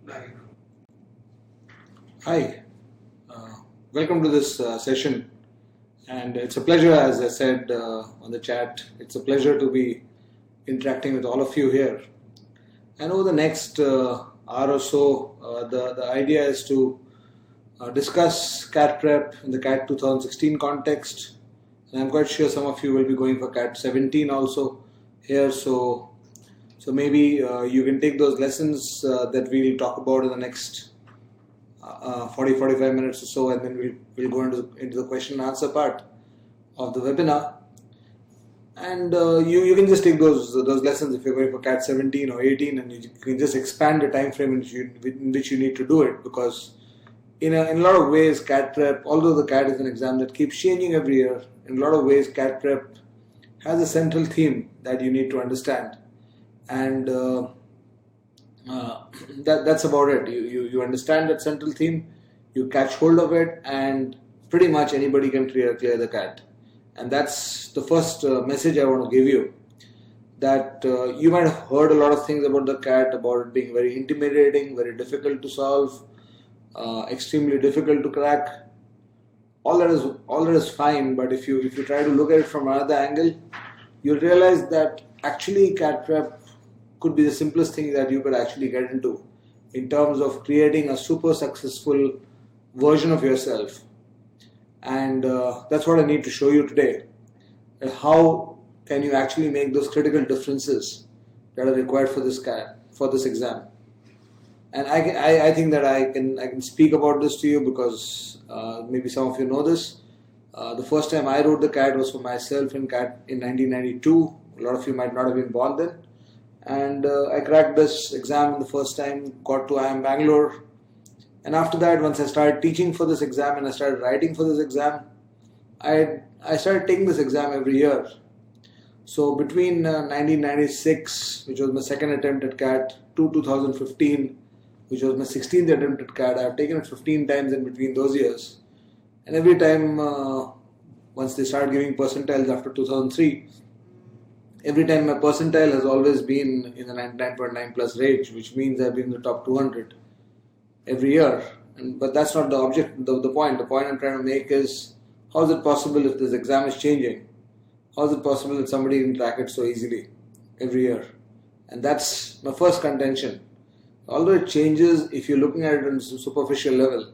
Live. Hi, welcome to this session, and it's a pleasure, as I said on the chat, it's a pleasure to be interacting with all of you here. And over the next hour or so, the idea is to discuss CAT prep in the CAT 2016 context, and I'm quite sure some of you will be going for CAT 17 also here, so maybe you can take those lessons that we'll talk about in the next 40-45 minutes or so, and then we'll go into the question and answer part of the webinar. And you can just take those lessons if you're going for CAT 17 or 18, and you can just expand the time frame in which you need to do it, because in a lot of ways CAT prep, although the CAT is an exam that keeps changing every year, in a lot of ways CAT prep has a central theme that you need to understand. And that's about it. You understand that central theme, you catch hold of it, and pretty much anybody can clear the CAT. And that's the first message I want to give you. That you might have heard a lot of things about the CAT, about it being very intimidating, very difficult to solve, extremely difficult to crack. All that is fine, but if you try to look at it from another angle, you'll realize that actually CAT prep could be the simplest thing that you could actually get into in terms of creating a super successful version of yourself. And that's what I need to show you today. How can you actually make those critical differences that are required for this exam? And I think that I can speak about this to you because maybe some of you know this. The first time I wrote the CAT was for myself in CAT in 1992. A lot of you might not have been born then. And I cracked this exam the first time, got to IIM Bangalore. And after that, once I started teaching for this exam and I started writing for this exam, I started taking this exam every year. So between 1996, which was my second attempt at CAT, to 2015, which was my 16th attempt at CAT, I've taken it 15 times in between those years. And every time, once they started giving percentiles after 2003, every time my percentile has always been in the 99.9 plus range, which means I've been in the top 200 every year. But that's not the object, the point. The point I'm trying to make is, how is it possible if this exam is changing? How is it possible that somebody can crack it so easily every year? And that's my first contention. Although it changes if you're looking at it on a superficial level,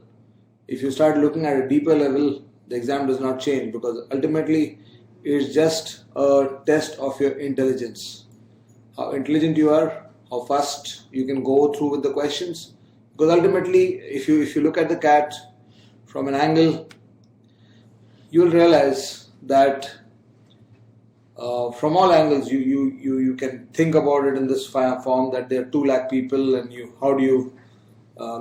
if you start looking at a deeper level, the exam does not change, because ultimately it's just a test of your intelligence. How intelligent you are, how fast you can go through with the questions. Because ultimately, if you look at the CAT from an angle, you'll realize that from all angles you can think about it in this form, that there are 2 lakh people, and how do you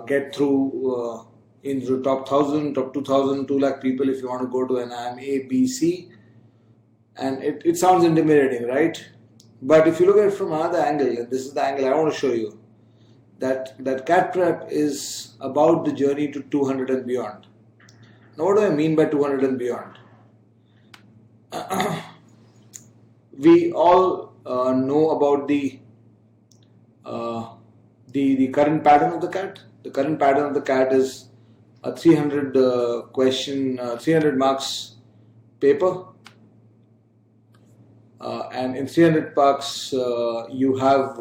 get through into the top 1000, top 2000, 2 lakh people if you want to go to an IIM A, B, C. And it sounds intimidating, right? But if you look at it from another angle, and this is the angle I want to show you, that CAT prep is about the journey to 200 and beyond. Now, what do I mean by 200 and beyond? We all know about the current pattern of the CAT. The current pattern of the CAT is a 300 300 marks paper. And in 300 marks, you have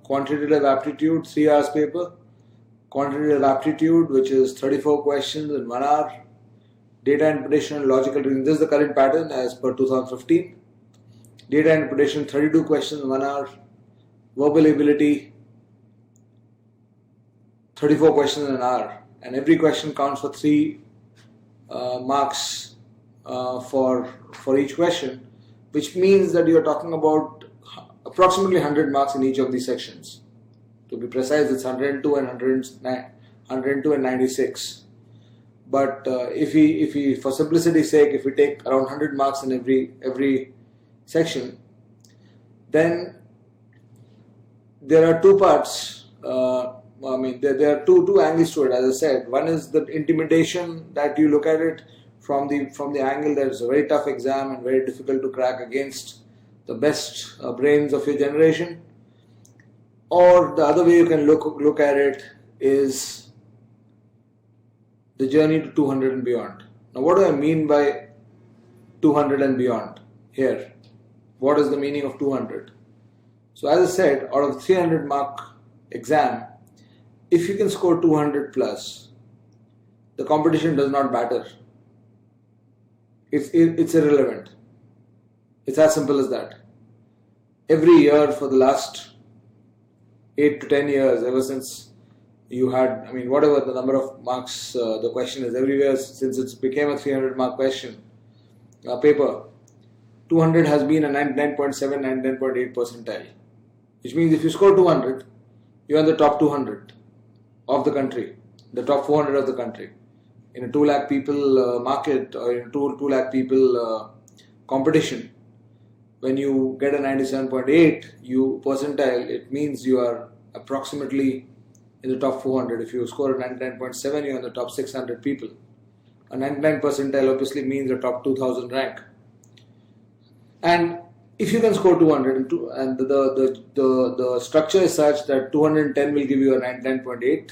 quantitative aptitude, 3 hours paper, quantitative aptitude, which is 34 questions in 1 hour, data interpretation and logical reasoning. This is the current pattern as per 2015. Data interpretation, 32 questions in 1 hour, verbal ability, 34 questions in an hour, and every question counts for 3 marks for each question, which means that you are talking about approximately 100 marks in each of these sections. To be precise, it's 102 and 96. But if we, for simplicity's sake, if we take around 100 marks in every section, then there are 2 parts. There are two angles to it, as I said. One is the intimidation, that you look at it from the angle that it's a very tough exam and very difficult to crack against the best brains of your generation. Or the other way you can look at it is the journey to 200 and beyond. Now, what do I mean by 200 and beyond here? What is the meaning of 200? So as I said, out of 300 mark exam, if you can score 200 plus, the competition does not matter. It's irrelevant. It's as simple as that. Every year for the last 8 to 10 years, ever since you had, whatever the number of marks the question is, every year since it became a 300 mark question, paper, 200 has been a 99.7, 99.8 percentile. Which means if you score 200, you're in the top 200 of the country, the top 400 of the country. In a 2 lakh people market or in a 2 lakh people competition, when you get a 97.8 percentile, it means you are approximately in the top 400. If you score a 99.7, you're in the top 600 people. A 99 percentile obviously means a top 2000 rank. And if you can score 200, and the structure is such that 210 will give you a 99.8,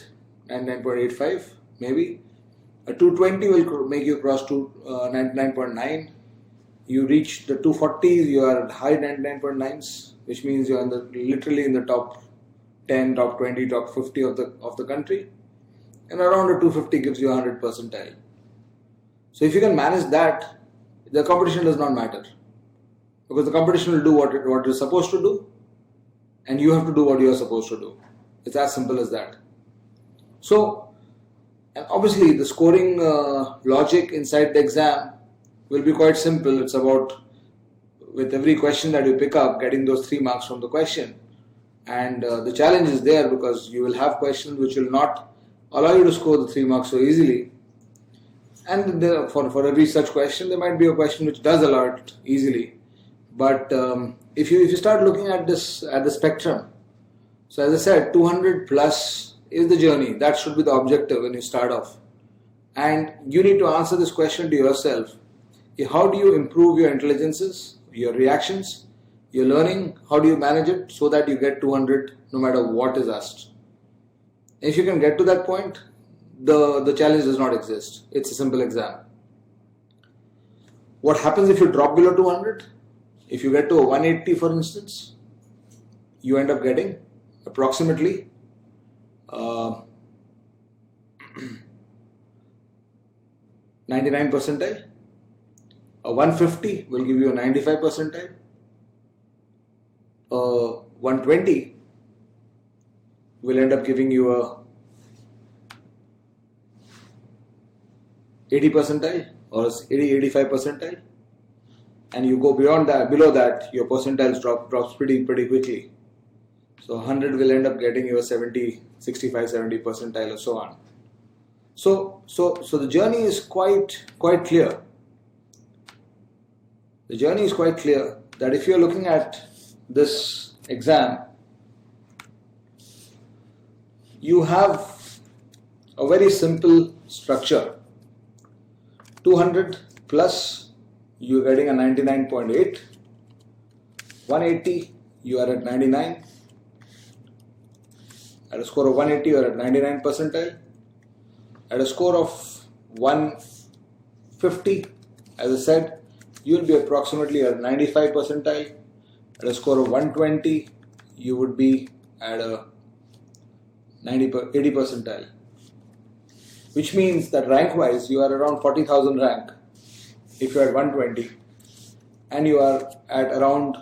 99.85 maybe. A 220 will make you cross to 99.9. You reach the 240s, you are at high 99.9s, which means you are literally in the top 10, top 20, top 50 of the country. And around a 250 gives you a 100 percentile. So if you can manage that, the competition does not matter. Because the competition will do what it is supposed to do, and you have to do what you are supposed to do. It's as simple as that. So, and obviously the scoring logic inside the exam will be quite simple. It's about, with every question that you pick up, getting those 3 marks from the question. And the challenge is there because you will have questions which will not allow you to score the 3 marks so easily. And for every such question, there might be a question which does allow it easily. But if you start looking at this at the spectrum, so as I said, 200 plus is the journey. That should be the objective when you start off. And you need to answer this question to yourself. How do you improve your intelligences, your reactions, your learning? How do you manage it so that you get 200 no matter what is asked? If you can get to that point, the challenge does not exist. It's a simple exam. What happens if you drop below 200? If you get to a 180, for instance, you end up getting approximately 99 percentile. A 150 will give you a 95 percentile. A 120 will end up giving you a 80 percentile or 85 percentile. And you go beyond that, below that, your percentiles drops pretty quickly. So 100 will end up getting you a 70, 65, 70 percentile or so on. So the journey is quite clear. The journey is quite clear that if you are looking at this exam, you have a very simple structure. 200 plus, you are getting a 99.8. 180, you are at 99. At a score of 180, you are at 99 percentile. At a score of 150, as I said, you will be approximately at 95 percentile. At a score of 120, you would be at a 80 percentile. Which means that rank-wise, you are around 40,000 rank if you are at 120, and you are at around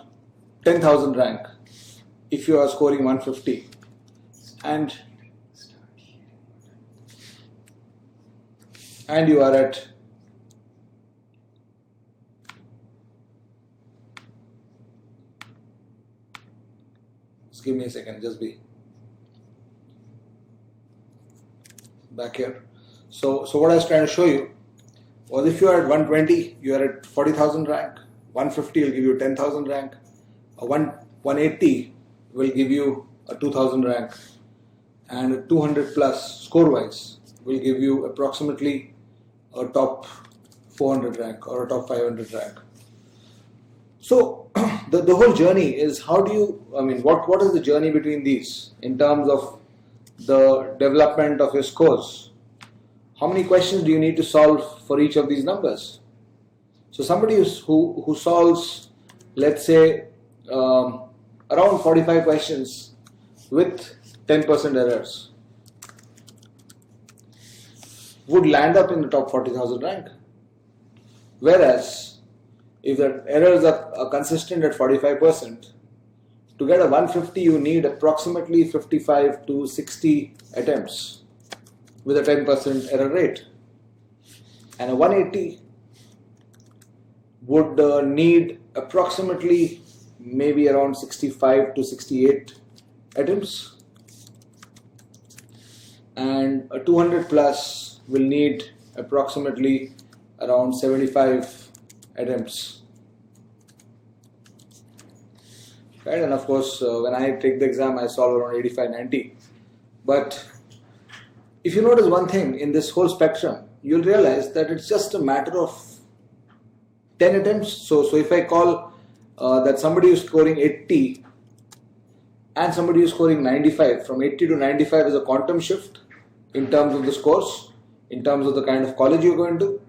10,000 rank if you are scoring 150, and you are at just give me a second, just be back here. So what I was trying to show you was if you are at 120, you are at 40,000 rank. 150 will give you 10,000 rank. 180 will give you a 2,000 rank. And a 200 plus score-wise will give you approximately a top 400 rank or a top 500 rank. So the whole journey is how do you, what is the journey between these in terms of the development of your scores. How many questions do you need to solve for each of these numbers? So somebody who solves, let's say, around 45 questions with 10% errors would land up in the top 40,000 rank. Whereas, if the errors are consistent at 45%, to get a 150 you need approximately 55 to 60 attempts with a 10% error rate. And a 180 would need approximately maybe around 65 to 68 attempts. And a 200 plus will need approximately around 75 attempts. Right? And of course, when I take the exam, I solve around 85-90. But if you notice one thing in this whole spectrum, you'll realize that it's just a matter of 10 attempts. So if I call that somebody is scoring 80 and somebody is scoring 95, from 80 to 95 is a quantum shift in terms of the scores, in terms of the kind of college you're going to.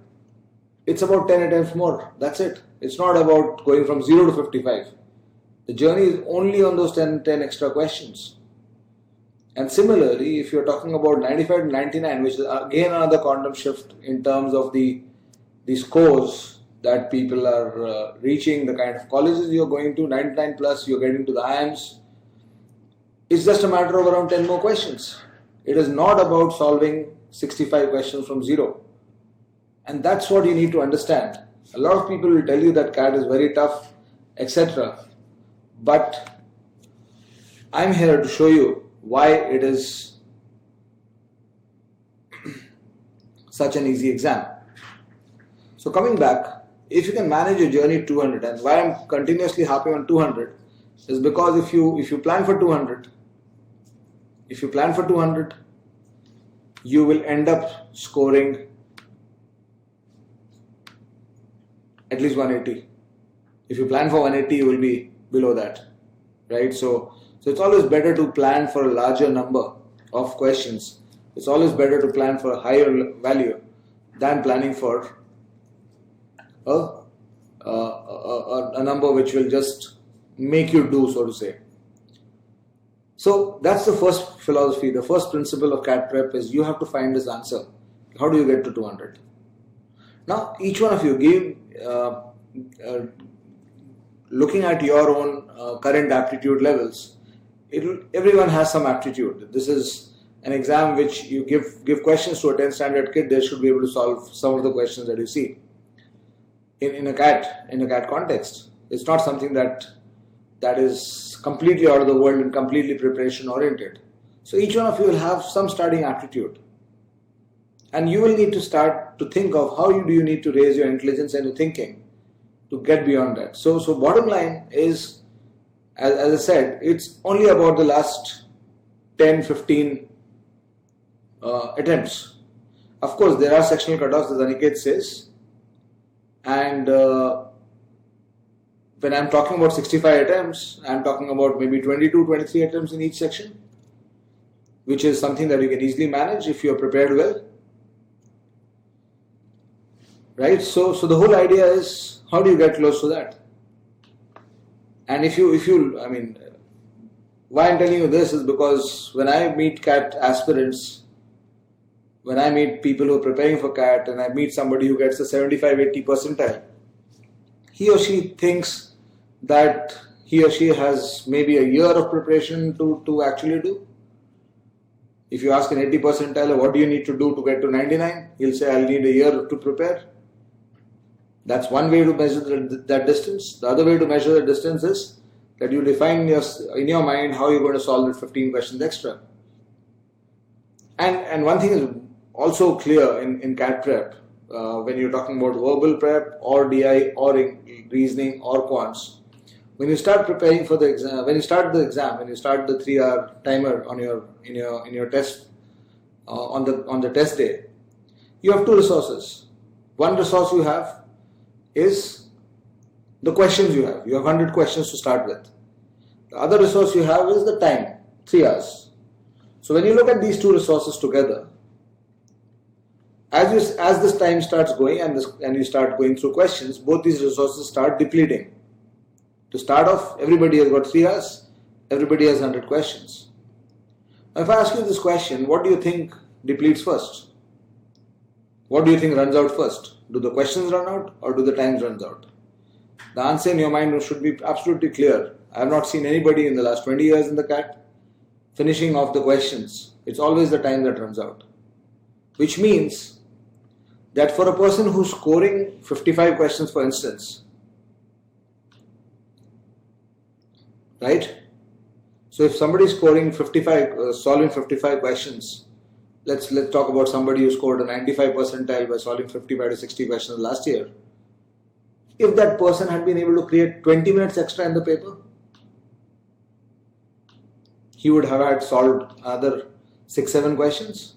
It's about 10 attempts more. That's it. It's not about going from 0 to 55. The journey is only on those 10 extra questions. And similarly, if you're talking about 95 to 99, which is again another quantum shift in terms of the scores that people are reaching, the kind of colleges you're going to, 99 plus, you're getting to the IIMs. It's just a matter of around 10 more questions. It is not about solving 65 questions from zero. And that's what you need to understand. A lot of people will tell you that CAT is very tough, etc. But I'm here to show you why it is such an easy exam. So coming back, if you can manage your journey to 200, and why I'm continuously harping on 200 is because if you plan for 200, you will end up scoring at least 180. If you plan for 180, you will be below that, right? So it's always better to plan for a larger number of questions. It's always better to plan for a higher value than planning for a number which will just make you do, so to say. So that's the first philosophy, the first principle of CAT prep is you have to find this answer. How do you get to 200? Now, each one of you give, looking at your own current aptitude levels, everyone has some aptitude. This is an exam which you give questions to a 10th standard kid, they should be able to solve some of the questions that you see. In a CAT context, it's not something that is completely out of the world and completely preparation oriented. So each one of you will have some starting aptitude. And you will need to start to think of how do you need to raise your intelligence and your thinking to get beyond that. So bottom line is, as I said, it's only about the last 10, 15 attempts. Of course, there are sectional cutoffs, as Aniket says. And when I'm talking about 65 attempts, I'm talking about maybe 22, 23 attempts in each section, which is something that you can easily manage if you're prepared well. Right? So the whole idea is, how do you get close to that? And if you, I mean, why I'm telling you this is because when I meet CAT aspirants, when I meet people who are preparing for CAT and I meet somebody who gets a 75-80 percentile, he or she thinks that he or she has maybe a year of preparation to actually do. If you ask an 80 percentile, what do you need to do to get to 99? He'll say, I'll need a year to prepare. That's one way to measure that distance. The other way to measure the distance is that you define in your mind how you're going to solve the 15 questions extra. And one thing is also clear in CAT prep, when you're talking about verbal prep or DI or reasoning or quants, when you start preparing for the exam, when you start the 3-hour timer on your test on the test day, you have two resources. One resource you have is the questions you have. You have 100 questions to start with. The other resource you have is the time, 3 hours. So when you look at these two resources together, as this time starts going and you start going through questions, both these resources start depleting. To start off, everybody has got 3 hours, everybody has 100 questions. Now if I ask you this question, what do you think depletes first? What do you think runs out first? Do the questions run out or do the times runs out? The answer in your mind should be absolutely clear. I have not seen anybody in the last 20 years in the CAT finishing off the questions. It's always the time that runs out. Which means that for a person who's scoring 55 questions, for instance, right? So if somebody is scoring 55, solving 55 questions, let's talk about somebody who scored a 95 percentile by solving 55 to 60 questions last year. If that person had been able to create 20 minutes extra in the paper, he would have had solved another 6-7 questions.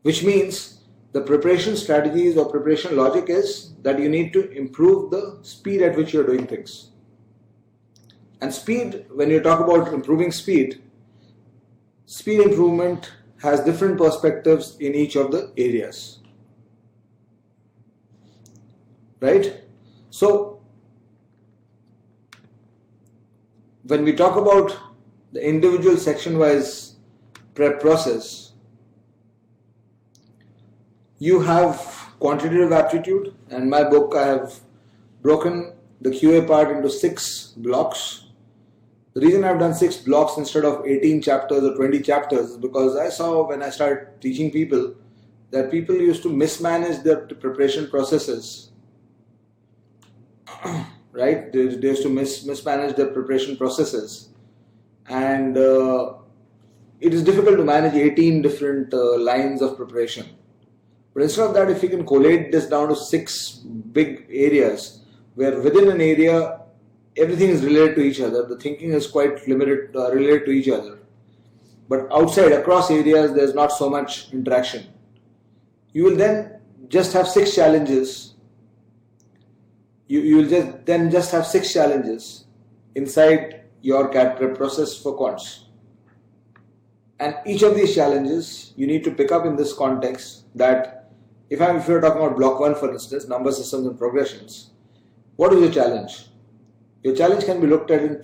Which means the preparation strategies or preparation logic is that you need to improve the speed at which you're doing things. And speed, when you talk about improving speed improvement has different perspectives in each of the areas. Right? So, when we talk about the individual section-wise prep process, you have quantitative aptitude, and in my book I have broken the QA part into 6 blocks. The reason I've done 6 blocks instead of 18 chapters or 20 chapters is because I saw when I started teaching people that people used to mismanage their preparation processes. Right? They used to mismanage their preparation processes, and it is difficult to manage 18 different lines of preparation. But instead of that, if you can collate this down to 6 big areas, where within an area everything is related to each other, the thinking is quite limited, related to each other. But outside, across areas, there's not so much interaction. You will then just have 6 challenges. You will just have 6 challenges inside your CAT prep process for quants. And each of these challenges you need to pick up in this context that if you're talking about block 1, for instance, number systems and progressions, what is your challenge? Your challenge can be looked at in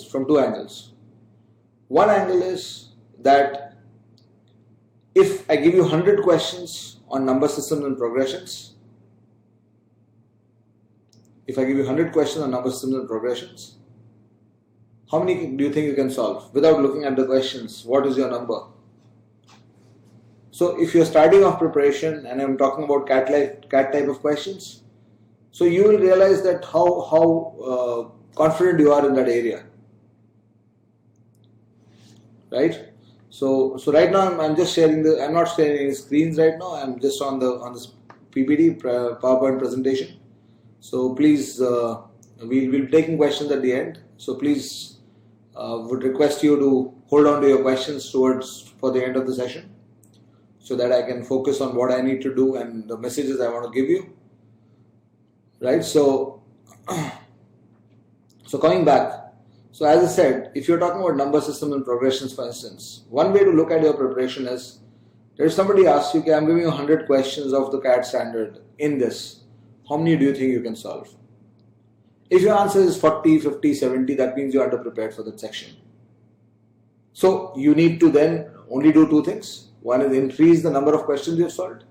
from two angles. One angle is that if I give you 100 questions on number systems and progressions, how many do you think you can solve without looking at the questions? What is your number? So if you're starting off preparation and I'm talking about CAT type of questions, so you will realize that how confident you are in that area, right? So right now I'm just sharing I'm not sharing any screens right now. I'm just on this PPT PowerPoint presentation. So please, we'll be taking questions at the end. So please, would request you to hold on to your questions for the end of the session, so that I can focus on what I need to do and the messages I want to give you. Right? So coming back. So as I said, if you're talking about number systems and progressions, for instance, one way to look at your preparation is, if somebody asks you, okay, I'm giving you 100 questions of the CAT standard in this, how many do you think you can solve? If your answer is 40, 50, 70, that means you're underprepared for that section. So you need to then only do 2 things. One is increase the number of questions you've solved.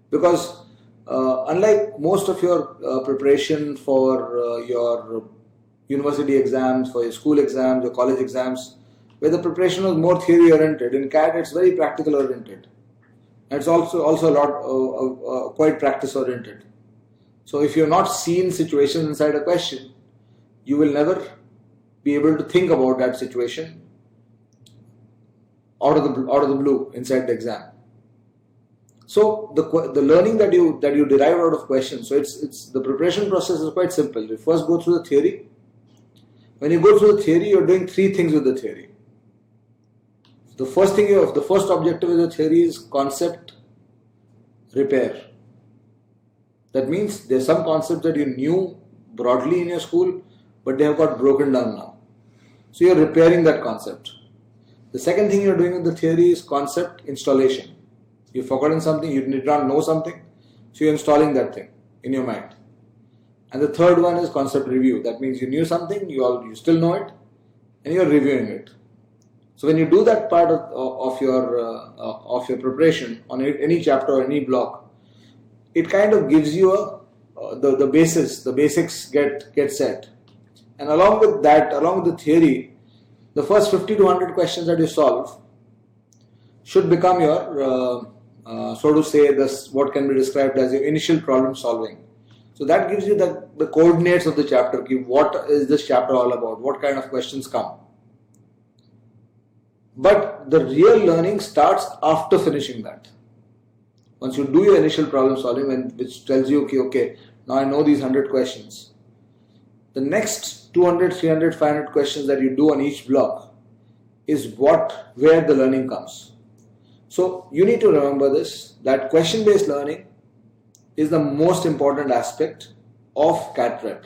Because unlike most of your preparation for your university exams, for your school exams, your college exams, where the preparation was more theory oriented, in CAT it's very practical oriented. And it's also a lot quite practice oriented. So if you're not seen situations inside a question, you will never be able to think about that situation out of the blue inside the exam. So the learning that you derive out of questions, so it's the preparation process is quite simple. You first go through the theory. When you go through the theory, you're doing 3 things with the theory. The first objective of the theory is concept repair. That means there's some concepts that you knew broadly in your school, but they have got broken down now. So you're repairing that concept. The second thing you're doing with the theory is concept installation. You've forgotten something, you did not know something, so you're installing that thing in your mind. And the third one is concept review. That means you knew something, you still know it, and you're reviewing it. So when you do that part of your preparation on any chapter or any block, it kind of gives you the basics get set. And along with that, along with the theory, the first 50 to 100 questions that you solve should become your, so to say, what can be described as your initial problem solving. So that gives you the coordinates of the chapter. What is this chapter all about? What kind of questions come? But the real learning starts after finishing that. Once you do your initial problem solving, which tells you, okay, now I know these 100 questions. The next 200, 300, 500 questions that you do on each block is where the learning comes. So you need to remember this, that question-based learning is the most important aspect of CAT prep.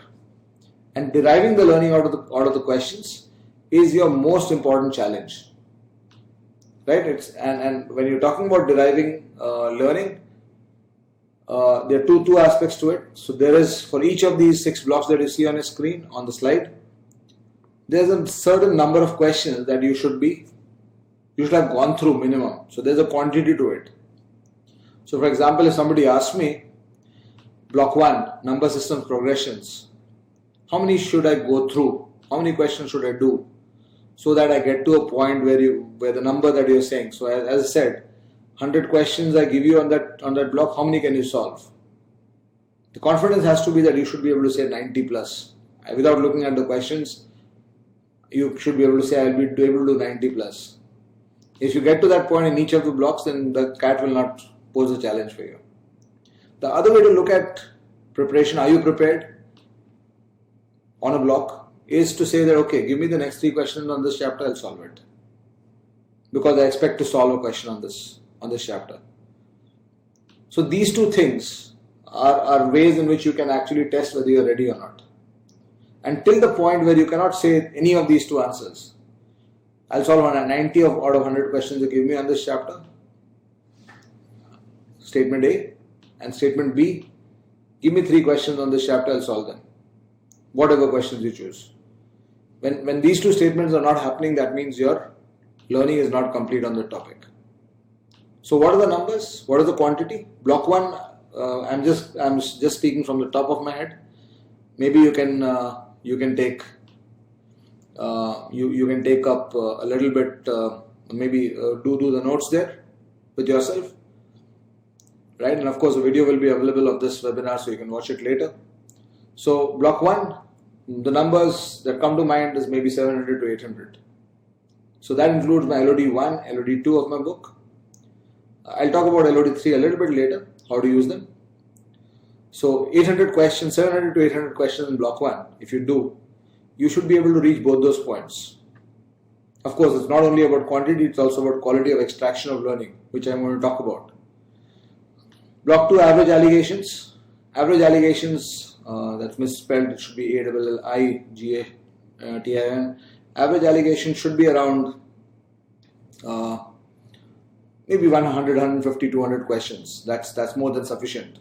And deriving the learning out of the questions is your most important challenge. Right? And when you're talking about deriving learning, there are two aspects to it. So there is, for each of these 6 blocks that you see on your screen, on the slide, there's a certain number of questions that you should have gone through minimum. So there's a quantity to it. So for example, if somebody asks me, block 1, number systems progressions, how many should I go through? How many questions should I do? So that I get to a point where the number that you're saying. So as I said, 100 questions I give you on that block, how many can you solve? The confidence has to be that you should be able to say 90 plus. Without looking at the questions, you should be able to say I'll be able to do 90 plus. If you get to that point in each of the blocks, then the CAT will not pose a challenge for you. The other way to look at preparation, are you prepared on a block, is to say that, okay, give me the next 3 questions on this chapter, I'll solve it. Because I expect to solve a question on this chapter. So these 2 things are ways in which you can actually test whether you're ready or not. Until the point where you cannot say any of these 2 answers, I'll solve 90 out of 100 questions you give me on this chapter. Statement A. And statement B, give me 3 questions on this chapter, I'll solve them. Whatever questions you choose. When these 2 statements are not happening, that means your learning is not complete on the topic. So what are the numbers? What is the quantity? Block 1, I'm just speaking from the top of my head. Maybe you can take up a little bit, maybe do the notes there with yourself. Right? And of course, the video will be available of this webinar, so you can watch it later. So block 1, the numbers that come to mind is maybe 700 to 800. So that includes my LOD 1, LOD 2 of my book. I'll talk about LOD 3 a little bit later, how to use them. So 800 questions, 700 to 800 questions in block 1, if you do, you should be able to reach both those points. Of course, it's not only about quantity, it's also about quality of extraction of learning, which I'm going to talk about. Block 2, average allegations. Average allegations, that's misspelled, it should be ALLIGATIN. Average allegation should be around maybe 100, 150, 200 questions. That's more than sufficient.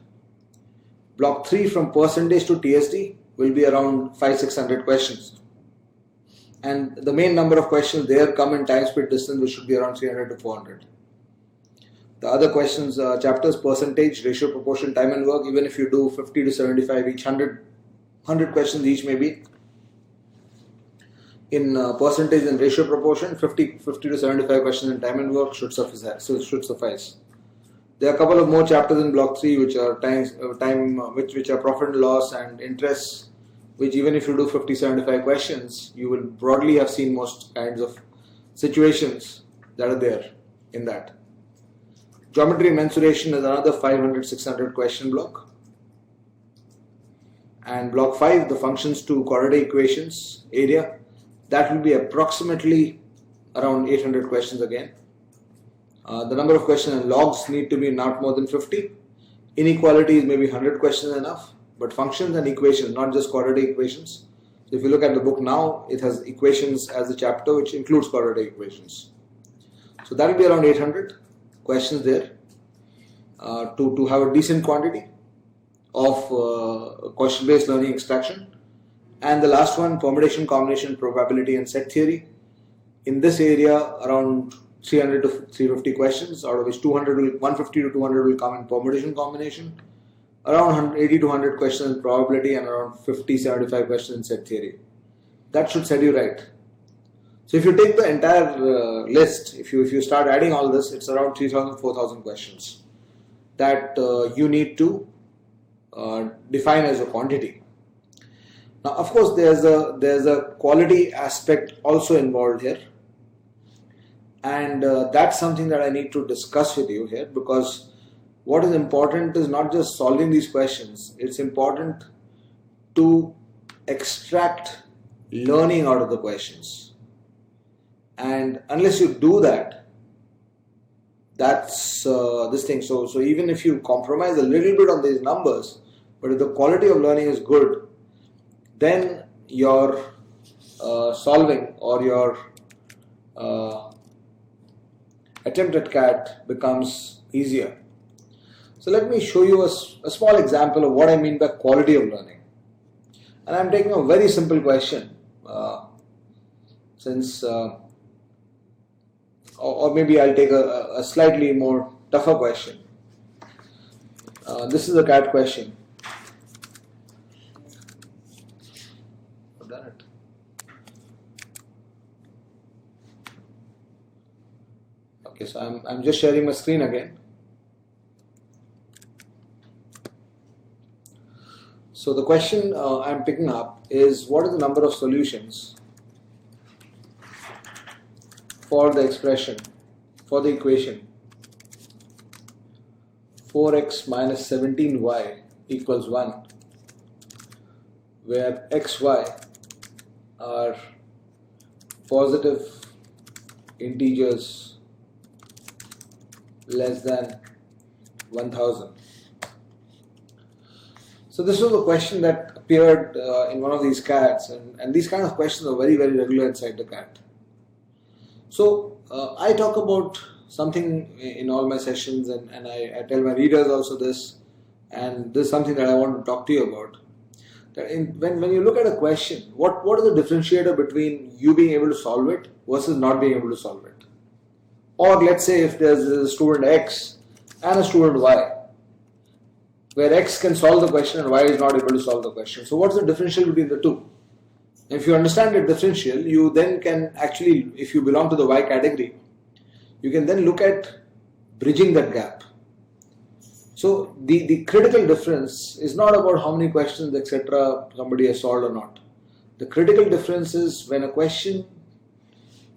Block 3, from percentage to TSD, will be around 500-600 questions. And the main number of questions there come in time, speed, distance, which should be around 300 to 400. The other questions, chapters, percentage, ratio, proportion, time and work, even if you do 50 to 75 each, 100 questions each maybe. In percentage and ratio proportion, 50 to 75 questions in time and work should suffice. There are a couple of more chapters in block 3 which are which are profit and loss and interest, which even if you do 50-75 questions, you will broadly have seen most kinds of situations that are there in that. Geometry mensuration is another 500-600 question block. And block 5, the functions to quadratic equations area, that will be approximately around 800 questions again. The number of questions and logs need to be not more than 50. Inequalities, maybe 100 questions enough, but functions and equations, not just quadratic equations. So if you look at the book now, it has equations as a chapter which includes quadratic equations. So that will be around 800 questions there to have a decent quantity of question-based learning extraction. And the last one, permutation, combination, probability and set theory. In this area, around 300 to 350 questions, out of which 150 to 200 will come in permutation combination, around 80 to 100 questions in probability, and around 50-75 questions in set theory. That should set you right. So if you take the entire list, if you start adding all this, it's around 3,000-4,000 questions that you need to define as a quantity. Now, of course, there's a quality aspect also involved here, and that's something that I need to discuss with you here, because what is important is not just solving these questions. It's important to extract learning out of the questions, and unless you do that, that's this thing. So even if you compromise a little bit on these numbers, but if the quality of learning is good, then your solving or your attempt at CAT becomes easier. So let me show you a small example of what I mean by quality of learning. And I'm taking a very simple question, or maybe I'll take a slightly more tougher question. This is a CAT question. I've done it. Okay, so I'm just sharing my screen again. So the question I'm picking up is, what is the number of solutions for the equation 4x minus 17y equals 1, where xy are positive integers less than 1000. So this was a question that appeared in one of these CATs, and these kind of questions are very, very regular inside the CAT. So I talk about something in all my sessions, and I tell my readers also this, and this is something that I want to talk to you about. That when you look at a question, what is the differentiator between you being able to solve it versus not being able to solve it? Or let's say if there's a student X and a student Y, where X can solve the question and Y is not able to solve the question. So what's the differential between the two? If you understand the differential, you then can actually, if you belong to the Y category, you can then look at bridging that gap. So the critical difference is not about how many questions, etc., somebody has solved or not. The critical difference is when a question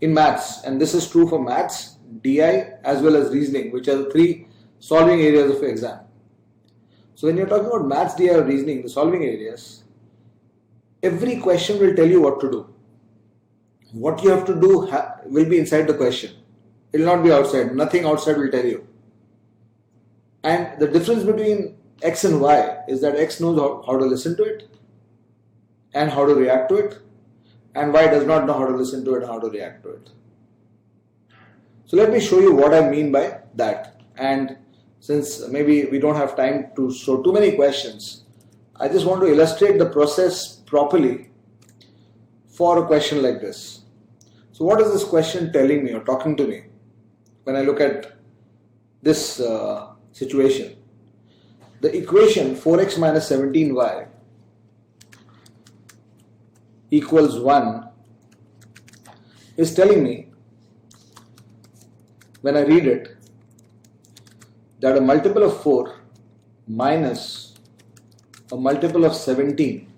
in maths, and this is true for maths, DI as well as reasoning, which are the three solving areas of your exam. So when you're talking about maths, DI or reasoning, the solving areas, every question will tell you what to do. What you have to do will be inside the question. It will not be outside. Nothing outside will tell you. And the difference between X and Y is that X knows how to listen to it and how to react to it, and Y does not know how to listen to it and how to react to it. So let me show you what I mean by that. And since maybe we don't have time to show too many questions, I just want to illustrate the process properly for a question like this. So what is this question telling me or talking to me when I look at this situation? The equation 4x minus 17y equals 1 is telling me, when I read it, that a multiple of 4 minus a multiple of 17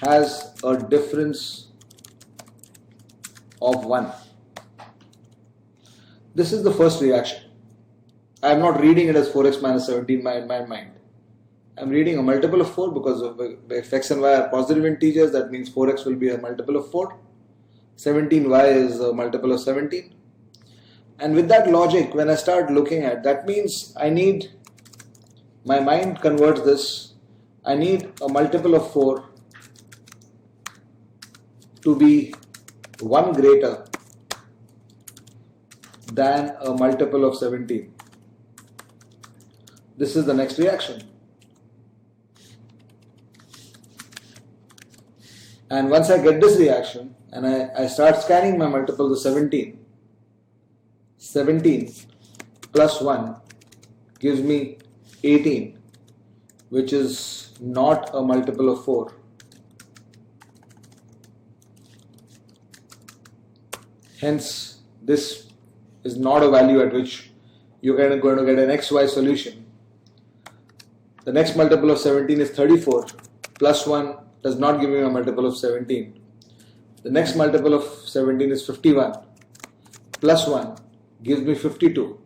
has a difference of 1. This is the first reaction. I am not reading it as 4x minus 17 in my mind. I am reading a multiple of 4 because if x and y are positive integers, that means 4x will be a multiple of 4. 17y is a multiple of 17. And with that logic, when I start looking at, that means my mind converts this. I need a multiple of 4 to be 1 greater than a multiple of 17. This is the next reaction. And once I get this reaction and I start scanning my multiples of 17, 17 plus 1 gives me 18, which is not a multiple of 4. Hence, this is not a value at which you're going to get an XY solution. The next multiple of 17 is 34, plus 1 does not give me a multiple of 17. The next multiple of 17 is 51, plus 1 gives me 52,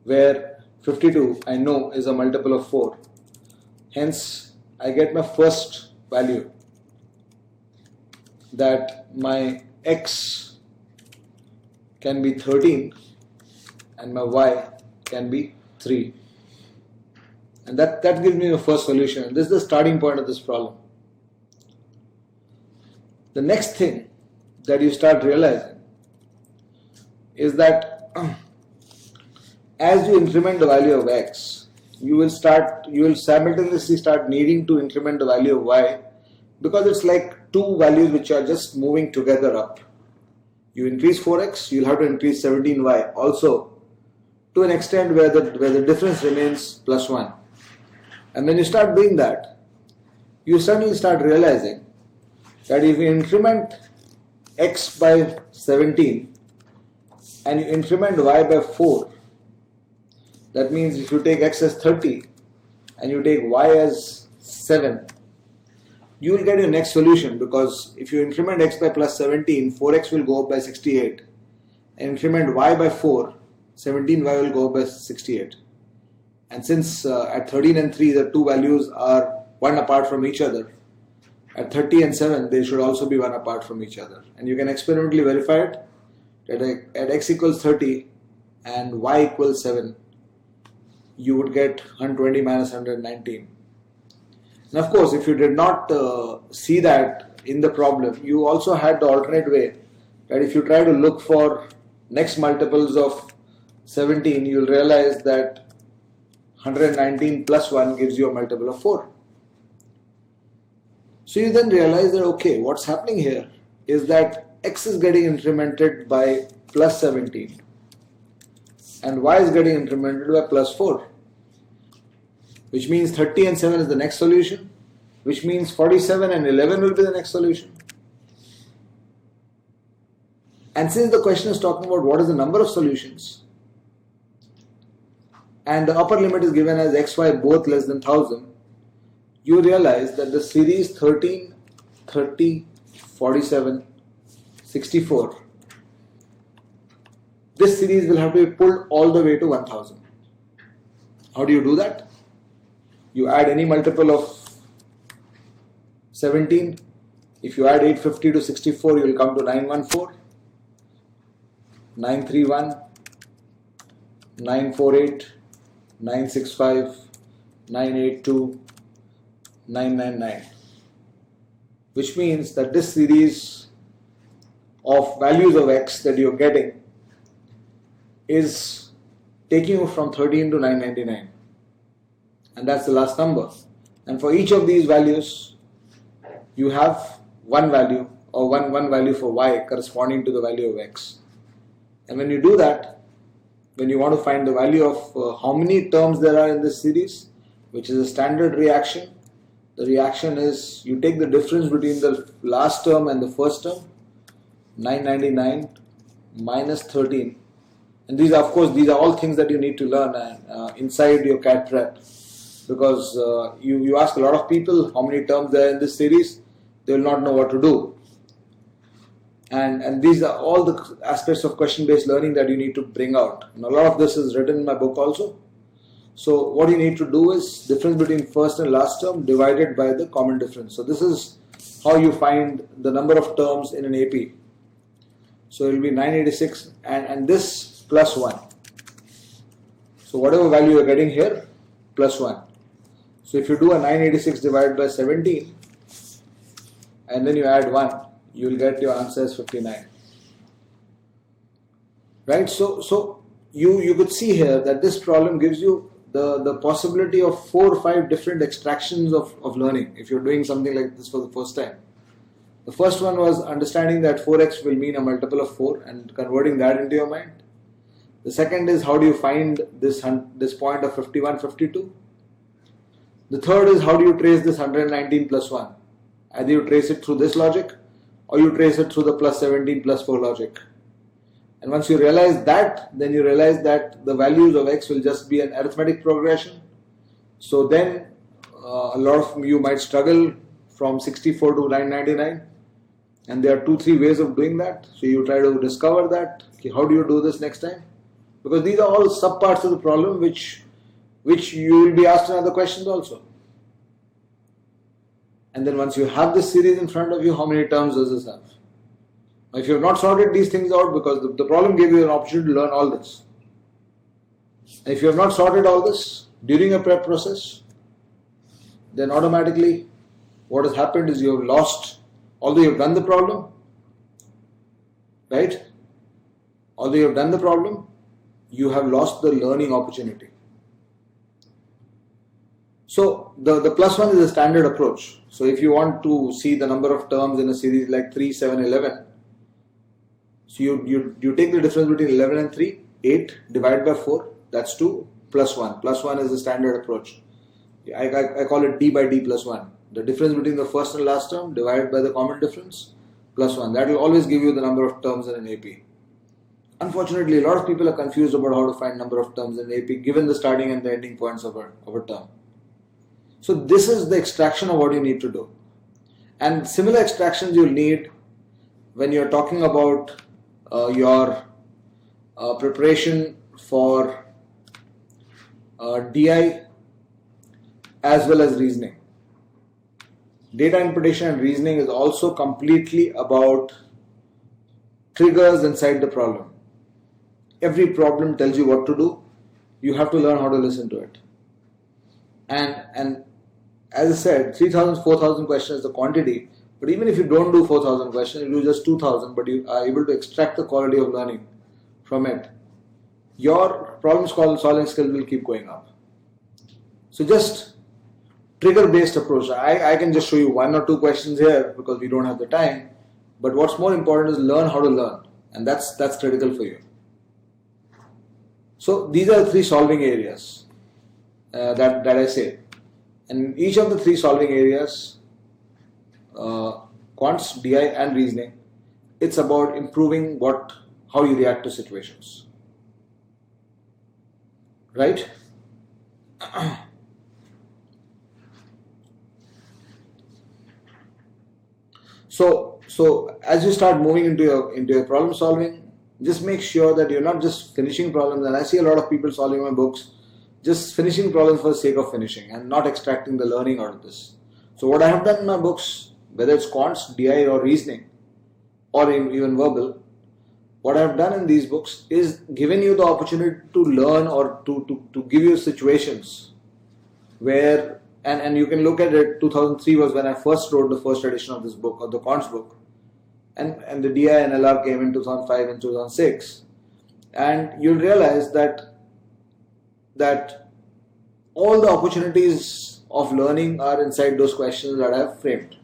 where 52 I know is a multiple of 4. Hence, I get my first value, that my X can be 13 and my Y can be 3. And that gives me the first solution. And this is the starting point of this problem. The next thing that you start realizing is that as you increment the value of X, you will simultaneously start needing to increment the value of Y, because it's like two values which are just moving together up. You increase 4X, you'll have to increase 17Y also, to an extent where the difference remains plus 1. And when you start doing that, you suddenly start realizing that if you increment X by 17 and you increment Y by 4, that means if you take X as 30 and you take Y as 7, you will get your next solution, because if you increment X by plus 17, 4X will go up by 68. And increment Y by 4, 17Y will go up by 68. And since at 13 and 3 the two values are 1 apart from each other, at 30 and 7 they should also be 1 apart from each other. And you can experimentally verify it, that at X equals 30 and Y equals 7, you would get 120 minus 119. And of course, if you did not see that in the problem, you also had the alternate way, that if you try to look for next multiples of 17, you'll realize that 119 plus 1 gives you a multiple of 4. So you then realize that, okay, what's happening here is that X is getting incremented by plus 17 and Y is getting incremented by plus 4, which means 30 and 7 is the next solution, which means 47 and 11 will be the next solution. And since the question is talking about what is the number of solutions, and the upper limit is given as xy both less than 1000, you realize that the series 13, 30, 47, 64, this series will have to be pulled all the way to 1000. How do you do that? You add any multiple of 17. If you add 850 to 64, you will come to 914, 931, 948, 965, 982, 999, which means that this series of values of X that you are getting is taking you from 13 to 999, and that's the last number. And for each of these values, you have one value, or one value for Y corresponding to the value of X. And when you do that, when you want to find the value of how many terms there are in this series, which is a standard reaction, the reaction is you take the difference between the last term and the first term, 999 minus 13. And these are all things that you need to learn inside your CAT prep, because you ask a lot of people how many terms there are in this series, they will not know what to do. And these are all the aspects of question-based learning that you need to bring out. And a lot of this is written in my book also. So what you need to do is difference between first and last term divided by the common difference. So this is how you find the number of terms in an AP. So it will be 986 and this plus 1. So whatever value you are getting here, plus 1. So if you do a 986 divided by 17 and then you add 1, you will get your answer as 59. Right? So you could see here that this problem gives you the possibility of 4 or 5 different extractions of learning if you're doing something like this for the first time. The first one was understanding that 4x will mean a multiple of 4 and converting that into your mind. The second is how do you find this point of 51, 52. The third is how do you trace this 119 plus 1. Either you trace it through this logic or you trace it through the plus 17 plus 4 logic. And once you realize that, then you realize that the values of x will just be an arithmetic progression. So then a lot of you might struggle from 64 to 999. And there are 2-3 ways of doing that. So you try to discover that. Okay, how do you do this next time? Because these are all subparts of the problem which you will be asked in other questions also. And then once you have this series in front of you, how many terms does this have? If you have not sorted these things out, because the problem gave you an opportunity to learn all this. And if you have not sorted all this during a prep process, then automatically what has happened is you have lost, although you have done the problem, right? Although you have done the problem, you have lost the learning opportunity. So the plus 1 is a standard approach. So if you want to see the number of terms in a series like 3, 7, 11, so you take the difference between 11 and 3, 8 divided by 4, that's 2, plus 1. Plus 1 is the standard approach. I call it d by d plus 1. The difference between the first and last term divided by the common difference plus 1. That will always give you the number of terms in an AP. Unfortunately, a lot of people are confused about how to find number of terms in AP given the starting and the ending points of a term. So this is the extraction of what you need to do. And similar extractions you'll need when you're talking about your preparation for DI as well as reasoning. Data interpretation and reasoning is also completely about triggers inside the problem. Every problem tells you what to do. You have to learn how to listen to it. And as I said, 3,000, 4,000 questions is the quantity. But even if you don't do 4,000 questions, you do just 2,000, but you are able to extract the quality of learning from it, your problem solving skills will keep going up. So just trigger-based approach. I can just show you 1 or 2 questions here because we don't have the time. But what's more important is learn how to learn. And that's critical for you. So these are the 3 solving areas that I say. And each of the 3 solving areas, quants, DI and reasoning, it's about improving how you react to situations. Right? So as you start moving into your problem solving, just make sure that you're not just finishing problems. And I see a lot of people solving my books, just finishing problems for the sake of finishing and not extracting the learning out of this. So what I have done in my books, whether it's quants, DI or reasoning, or even verbal, what I have done in these books is given you the opportunity to learn or to give you situations where, and you can look at it, 2003 was when I first wrote the first edition of this book, or the quants book. And the DI and LR came in 2005 and 2006. And you'll realize that all the opportunities of learning are inside those questions that I have framed.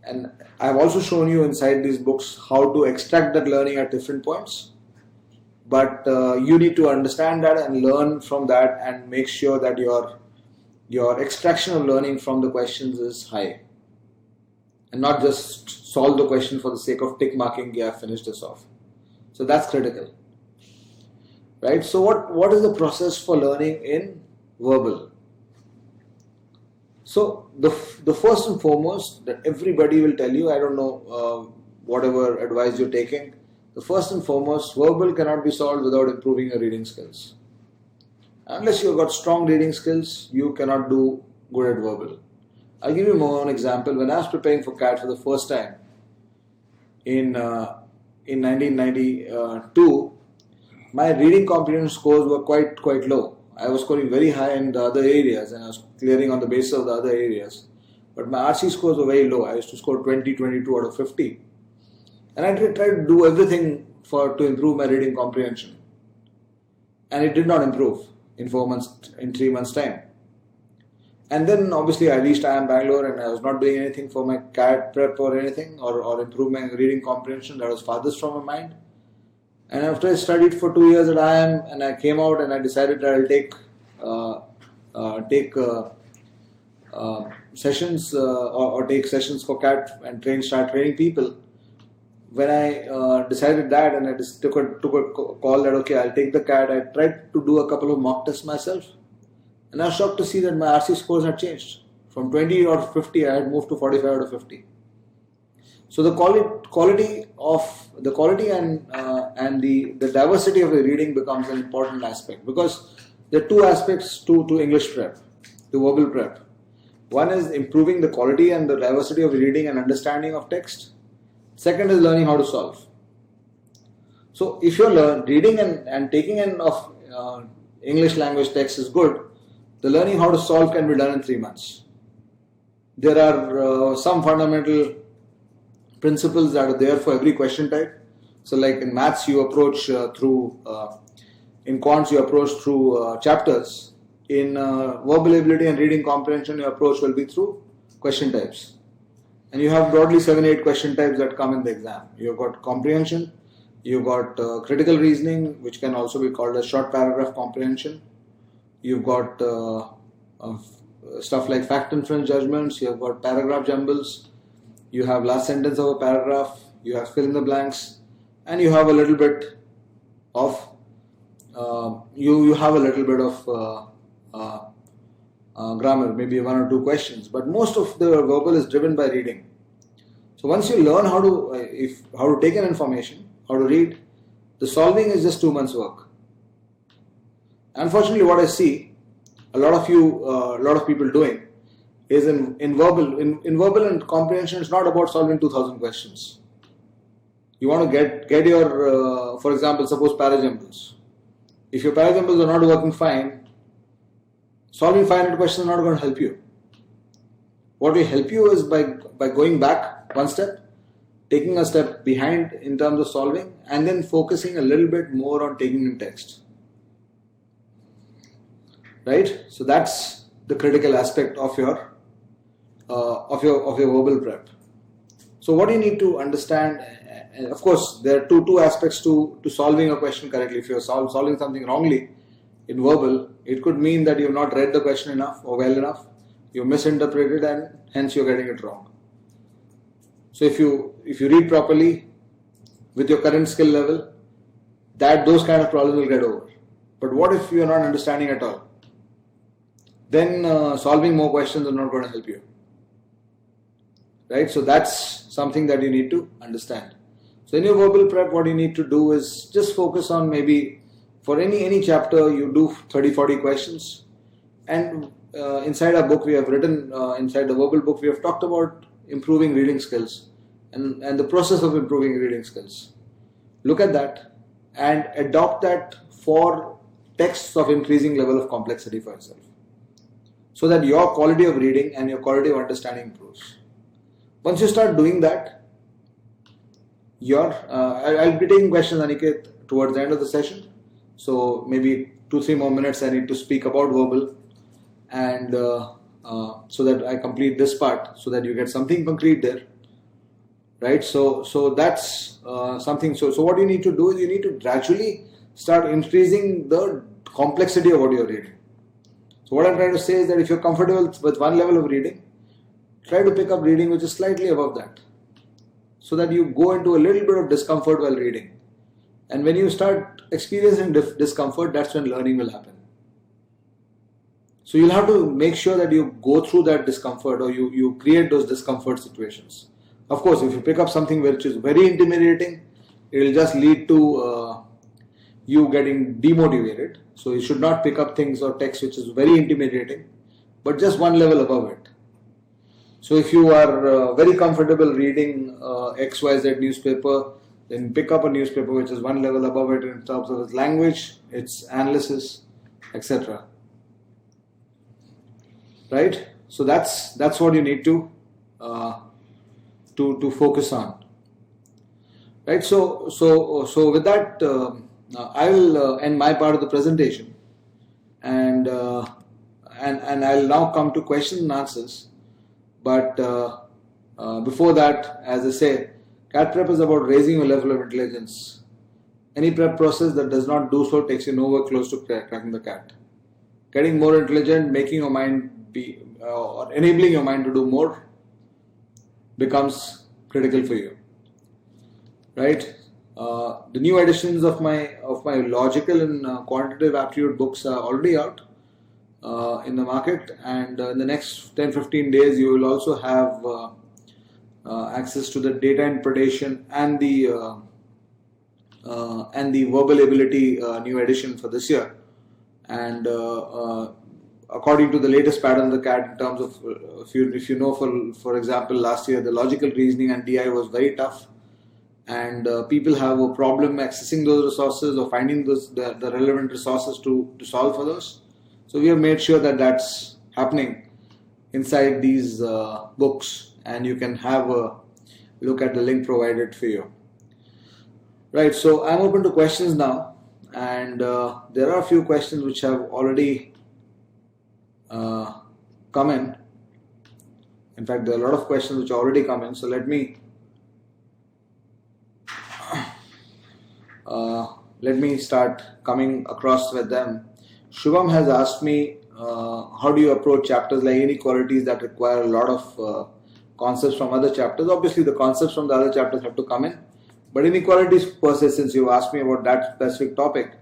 And I've also shown you inside these books how to extract that learning at different points. But you need to understand that and learn from that and make sure that your extraction of learning from the questions is high. And not just solve the question for the sake of tick marking, yeah, finish this off. So that's critical. Right? So what is the process for learning in verbal? So the first and foremost that everybody will tell you, I don't know whatever advice you're taking, the first and foremost, verbal cannot be solved without improving your reading skills. Unless you've got strong reading skills, you cannot do good at verbal. I'll give you my own example. When I was preparing for CAT for the first time in 1992, my reading comprehension scores were quite low. I was scoring very high in the other areas and I was clearing on the basis of the other areas. But my RC scores were very low. I used to score 20, 22 out of 50. And I tried to do everything to improve my reading comprehension. And it did not improve in 3 months time. And then obviously I reached IIM Bangalore and I was not doing anything for my CAT prep or anything or improve my reading comprehension. That was farthest from my mind. And after I studied for 2 years at IIM and I came out and I decided that I'll take sessions or take sessions for CAT and start training people. When I decided that and I just took a call that okay, I'll take the CAT, I tried to do a couple of mock tests myself. And I was shocked to see that my RC scores had changed. From 20 out of 50, I had moved to 45 out of 50. So the quality and the diversity of the reading becomes an important aspect, because there are two aspects to English prep, to verbal prep. One is improving the quality and the diversity of reading and understanding of text. Second is learning how to solve. So if you're reading and taking in of English language text is good, the learning how to solve can be done in 3 months. There are some fundamental principles that are there for every question type. So like in maths you approach in quants you approach through chapters. In verbal ability and reading comprehension your approach will be through question types. And you have broadly 7-8 question types that come in the exam. You've got comprehension, you've got critical reasoning, which can also be called a short paragraph comprehension. You've got stuff like fact inference judgments, you've got paragraph jumbles, you have last sentence of a paragraph, you have fill in the blanks, and you have a little bit of grammar, maybe 1 or 2 questions. But most of the verbal is driven by reading. So once you learn how to take in information, how to read, the solving is just 2 months work. Unfortunately, what I see a lot of people doing is in verbal and comprehension, it's not about solving 2,000 questions. You want to get your, for example, suppose parajumbles. If your parajumbles are not working fine, solving 500 questions is not going to help you. What will help you is by going back one step, taking a step behind in terms of solving, and then focusing a little bit more on taking in text. Right? So that's the critical aspect of your verbal prep. So what you need to understand, and of course there are two aspects to solving a question correctly. If you're solving something wrongly in verbal, it could mean that you've not read the question enough or well enough, you misinterpreted and hence you're getting it wrong. So if you read properly with your current skill level, those kind of problems will get over. But what if you're not understanding at all? Then solving more questions is not going to help you. Right? So that's something that you need to understand. So in your verbal prep, what you need to do is just focus on maybe for any chapter you do 30-40 questions. And inside our book we have written, inside the verbal book we have talked about improving reading skills and the process of improving reading skills. Look at that and adopt that for texts of increasing level of complexity for yourself, so that your quality of reading and your quality of understanding improves. Once you start doing that, I'll be taking questions, Aniket, towards the end of the session. So maybe 2-3 more minutes I need to speak about verbal, and so that I complete this part, so that you get something concrete there. Right? So that's something. So what you need to do is you need to gradually start increasing the complexity of what you're reading. So what I'm trying to say is that if you're comfortable with one level of reading, try to pick up reading which is slightly above that, so that you go into a little bit of discomfort while reading. And when you start experiencing discomfort, that's when learning will happen. So you'll have to make sure that you go through that discomfort, or you create those discomfort situations. Of course, if you pick up something which is very intimidating, it will just lead to you getting demotivated. So you should not pick up things or text which is very intimidating, but just one level above it. So if you are very comfortable reading XYZ newspaper, then pick up a newspaper which is one level above it in terms of its language, its analysis, etc. right? So that's what you need to focus on, right? So with that, I will end my part of the presentation, and I'll now come to questions and answers. But before that, as I say, CAT prep is about raising your level of intelligence. Any prep process that does not do so takes you nowhere close to cracking the CAT. Getting more intelligent, making your mind be, or enabling your mind to do more becomes critical for you, right? The new editions of my logical and quantitative aptitude books are already out in the market, and in the next 10-15 days you will also have access to the data interpretation and the verbal ability new edition for this year. And according to the latest pattern of the CAT, in terms of if you know, for example, last year the logical reasoning and DI was very tough, and people have a problem accessing those resources or finding the relevant resources to solve for those. So we have made sure that that's happening inside these books, and you can have a look at the link provided for you. Right, so I'm open to questions now, and there are a few questions which have already come in. In fact, there are a lot of questions which already come in, so let me start coming across with them. Shubham has asked me, how do you approach chapters like inequalities that require a lot of concepts from other chapters? Obviously, the concepts from the other chapters have to come in, but inequalities per se, since you asked me about that specific topic,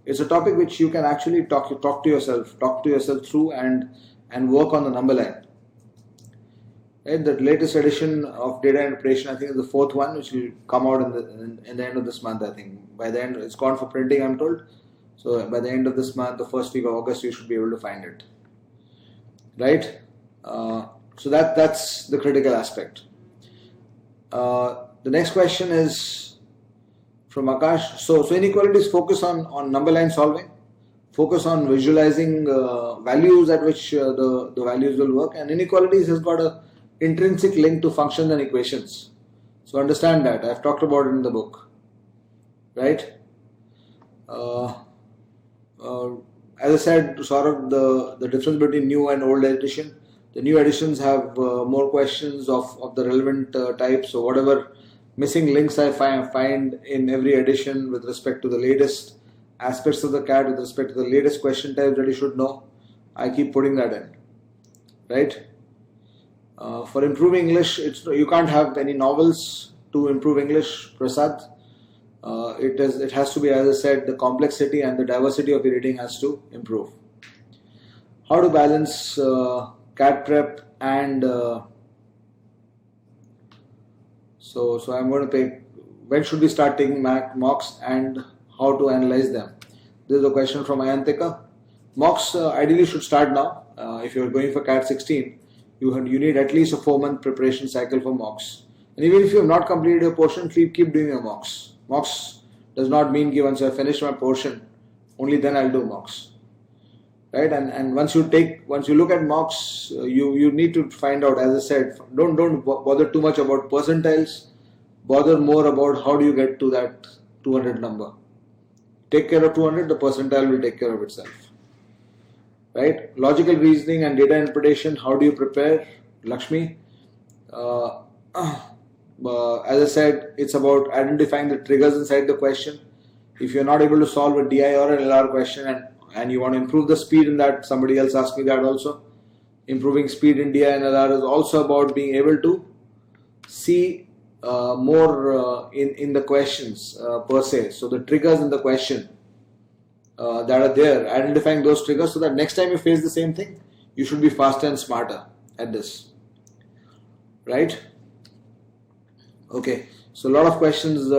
it's a topic which you can actually talk to yourself through and work on the number line. Right? The latest edition of data interpretation, I think, is the 4th one, which will come out in the end of this month. I think by the end, it's gone for printing, I'm told. So by the end of this month, the first week of August, you should be able to find it. Right? So that's the critical aspect. The next question is from Akash. So inequalities focus on number line solving, focus on visualizing values at which the values will work, and inequalities has got a intrinsic link to functions and equations. So understand that. I've talked about it in the book. Right? As I said, sort of the difference between new and old edition. The new editions have more questions of the relevant type. So whatever missing links I find in every edition with respect to the latest aspects of the CAT, with respect to the latest question types that you should know, I keep putting that in. Right? For improving English, you can't have any novels to improve English, Prasad. It has to be, as I said, the complexity and the diversity of the reading has to improve. How to balance CAT prep and so I'm going to pick when should we start taking mocks and how to analyze them. This is a question from Ayantika. Mocks ideally should start now. If you're going for CAT 16, you need at least a 4-month preparation cycle for mocks. And even if you have not completed your portion, keep doing your mocks. Mocks does not mean once I have finished my portion, only then I'll do mocks. Right? And once you look at mocks, you need to find out, as I said, don't bother too much about percentiles. Bother more about how do you get to that 200 number. Take care of 200, the percentile will take care of itself. Right? Logical reasoning and data interpretation, how do you prepare? Lakshmi, as I said, it's about identifying the triggers inside the question. If you're not able to solve a DI or an LR question and you want to improve the speed in that, somebody else asked me that also. Improving speed in DI and LR is also about being able to see more in the questions per se. So the triggers in the question that are there, identifying those triggers so that next time you face the same thing, you should be faster and smarter at this. Right? Okay, so a lot of questions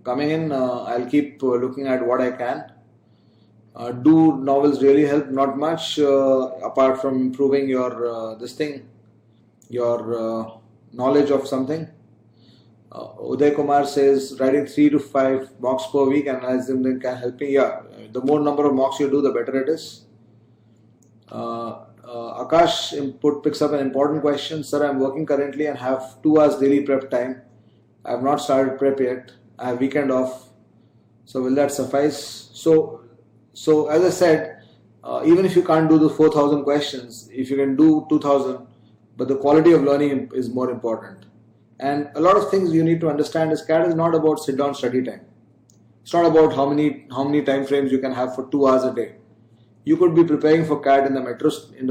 coming in. I'll keep looking at what I can. Do novels really help? Not much, apart from improving your your knowledge of something. Uday Kumar says writing 3 to 5 mocks per week and analyzing them can help me. Yeah, the more number of mocks you do, the better it is. Akash picks up an important question. Sir, I'm working currently and have 2 hours daily prep time. I have not started prep yet. I have weekend off. So will that suffice? So as I said, even if you can't do the 4,000 questions, if you can do 2,000, but the quality of learning is more important. And a lot of things you need to understand is CAT is not about sit down study time. It's not about how many time frames you can have for 2 hours a day. You could be preparing for CAT in the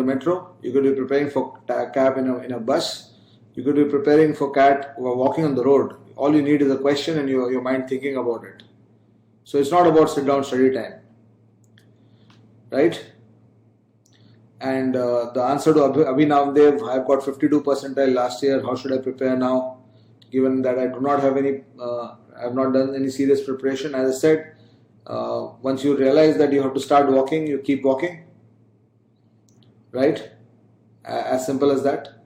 metro. You could be preparing for CAT in a bus. You could be preparing for CAT while walking on the road. All you need is a question and your mind thinking about it. So it's not about sit down study time, right? And the answer to Abhinavdev, I've got 52 percentile last year. How should I prepare now? Given that I do not have I have not done any serious preparation. As I said, once you realize that you have to start walking, you keep walking, right? As simple as that.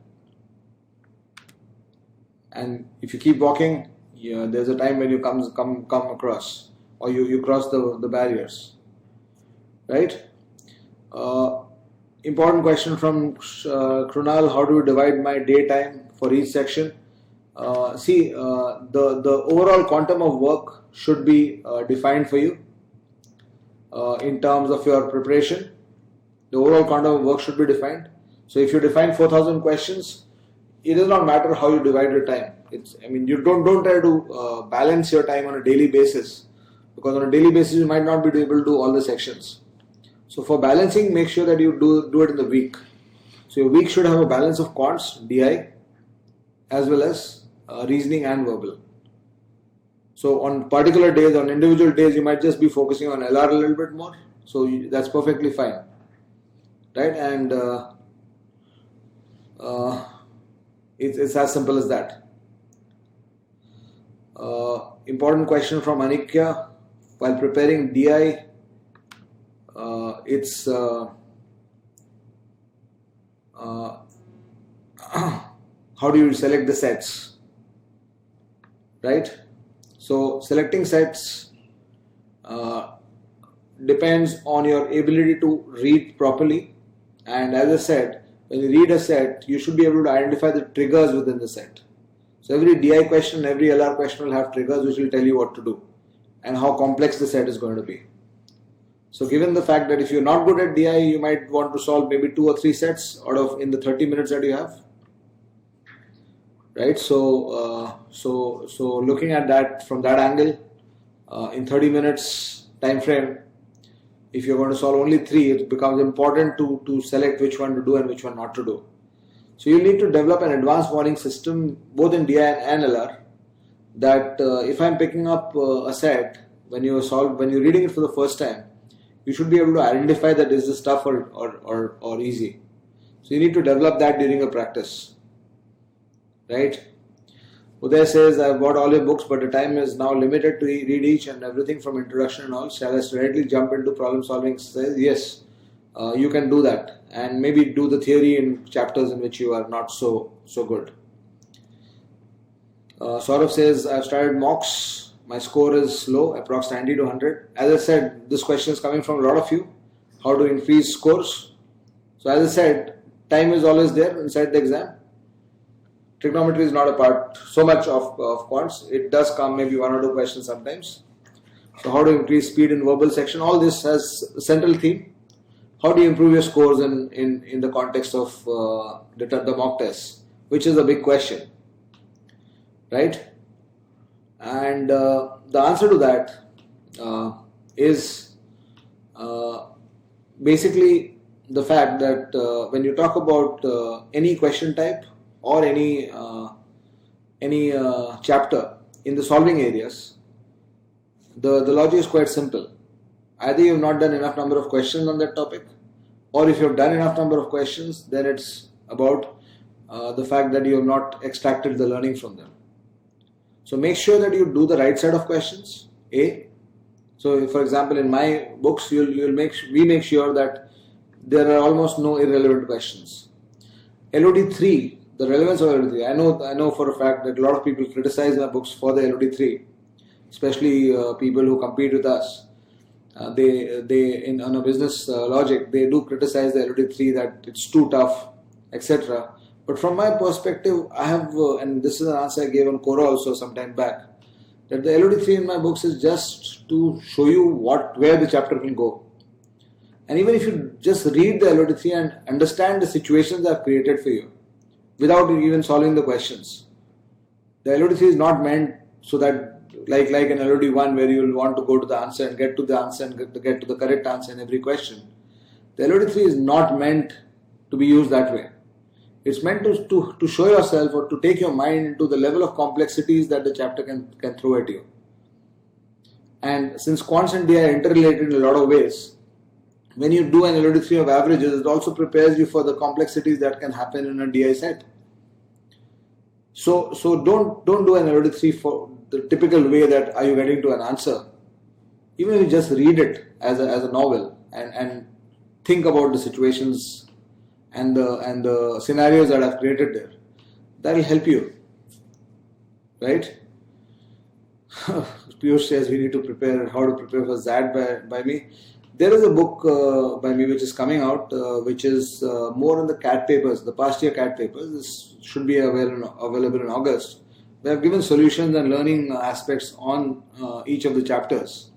And if you keep walking, there's a time when you come across, or you cross the barriers, right? Important question from Krunal: how do you divide my daytime for each section? The overall quantum of work should be defined for you in terms of your preparation. The overall quantum of work should be defined. So if you define 4,000 questions, it does not matter how you divide your time. You don't try to balance your time on a daily basis, because on a daily basis you might not be able to do all the sections. So for balancing, make sure that you do it in the week. So your week should have a balance of quants, DI, as well as reasoning and verbal. So on particular days, on individual days, you might just be focusing on LR a little bit more. So that's perfectly fine, right? And it's as simple as that. Important question from Anikya: while preparing DI, how do you select the sets, right? So selecting sets depends on your ability to read properly. And as I said, when you read a set, you should be able to identify the triggers within the set. So every DI question, every LR question will have triggers which will tell you what to do and how complex the set is going to be. So given the fact that if you're not good at DI, you might want to solve maybe 2 or 3 sets in the 30 minutes that you have, right? So looking at that from that angle, in 30 minutes time frame, if you're going to solve only 3, it becomes important to select which one to do and which one not to do. So you need to develop an advanced warning system both in DI and LR, that if I'm picking up a set, when you're reading it for the first time, you should be able to identify that is this tough or easy. So you need to develop that during your practice, right? Uday says, I've bought all your books, but the time is now limited to read each and everything from introduction and all. Shall I directly jump into problem solving? Says, yes, you can do that, and maybe do the theory in chapters in which you are not so good. Saurav says, I've started mocks. My score is low, approx 90 to 100. As I said, this question is coming from a lot of you. How to increase scores? So as I said, time is always there inside the exam. Trigonometry is not a part so much of quants. It does come maybe 1 or 2 questions sometimes. So how to increase speed in verbal section? All this has a central theme. How do you improve your scores in the context of the mock tests, which is a big question, right? And the answer to that is basically the fact that when you talk about any question type or any chapter in the solving areas, the logic is quite simple. Either you have not done enough number of questions on that topic, or if you have done enough number of questions, then it's about the fact that you have not extracted the learning from them. So make sure that you do the right set of questions. So for example, in my books, we make sure that there are almost no irrelevant questions. LOD 3, the relevance of LOD 3. I know for a fact that a lot of people criticize my books for the LOD 3, especially people who compete with us. on a business logic, they do criticize the LOD3 that it's too tough, etc. But from my perspective, I have, and this is an answer I gave on Quora also some time back, that the LOD3 in my books is just to show you where the chapter can go. And even if you just read the LOD3 and understand the situations that are created for you, without even solving the questions, the LOD3 is not meant so that like an LOD1 where you will want to go to the answer and get to the answer and get to the correct answer in every question. The LOD3 is not meant to be used that way. It's meant to show yourself or to take your mind into the level of complexities that the chapter can throw at you. And since quants and DI are interrelated in a lot of ways, when you do an LOD3 of averages, it also prepares you for the complexities that can happen in a DI set. So don't do an LOD3 for the typical way that are you getting to an answer. Even if you just read it as a novel and think about the situations and the scenarios that I've created there, that will help you, right? Piyush says we need to prepare how to prepare for ZAD by me. There is a book by me which is coming out, which is more on the CAT papers, the past year CAT papers. This should be available in August. They have given solutions and learning aspects on each of the chapters